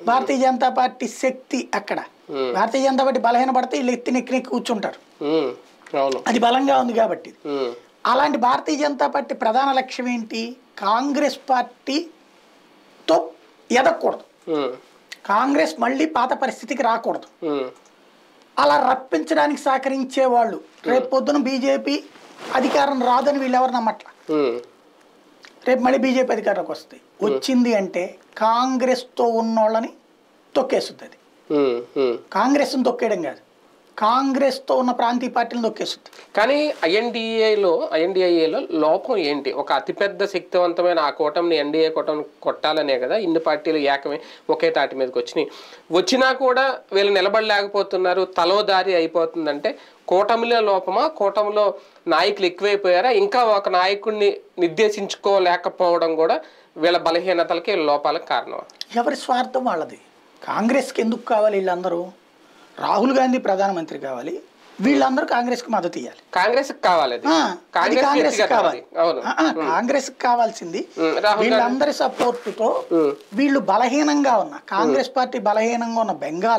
Bharatiya Janata party శక్తి అక్కడ. Bharatiya Janata party బలహీనపడితే వీళ్ళు ఎత్తి కూర్చుంటారు. అది బలంగా ఉంది కాబట్టి. అలాంటి భారతీయ జనతా పార్టీ ప్రధాన లక్ష్యం ఏంటి? కాంగ్రెస్ పార్టీతో ఎదగకూడదు, కాంగ్రెస్ మళ్ళీ పాత పరిస్థితికి రాకూడదు. అలా రప్పించడానికి సహకరించే వాళ్ళు రేపు పొద్దున బీజేపీ అధికారం రాదని వీళ్ళు ఎవరు నమ్మట్ల. రేపు మళ్ళీ బీజేపీ అధికారంలోకి వస్తాయి. వచ్చింది అంటే కాంగ్రెస్తో ఉన్నోళ్ళని తొక్కేస్తుంది. అది కాంగ్రెస్ని తొక్కేయడం కాదు, కాంగ్రెస్తో ఉన్న ప్రాంతీయ పార్టీలను తొక్కేస్తుంది. కానీ ఐఎన్డిఏలో లోపం ఏంటి? ఒక అతిపెద్ద శక్తివంతమైన ఆ కూటమిని ఎన్డీఏ కూటమి కొట్టాలనే కదా ఇన్ని పార్టీలు ఏకమే ఒకే తాటి మీదకి వచ్చినా కూడా వీళ్ళు నిలబడలేకపోతున్నారు, తలోదారి అయిపోతుందంటే కూటమిలో లోపమా, కూటమిలో నాయకులు ఎక్కువైపోయారా, ఇంకా ఒక నాయకుడిని నిర్దేశించుకోలేకపోవడం కూడా వీళ్ళ బలహీనతలకి లోపాలకు కారణం? ఎవరి స్వార్థం వాళ్ళది. కాంగ్రెస్కి ఎందుకు కావాలి వీళ్ళందరూ? రాహుల్ గాంధీ ప్రధానమంత్రి కావాలి, వీళ్ళందరూ కాంగ్రెస్కి మద్దతు ఇవ్వాలి. కాంగ్రెస్ కావాలి, కాంగ్రెస్ కావాల్సింది. వీళ్ళందరి సపోర్టుతో వీళ్ళు బలహీనంగా ఉన్న కాంగ్రెస్ పార్టీ బలహీనంగా ఉన్న బెంగాల్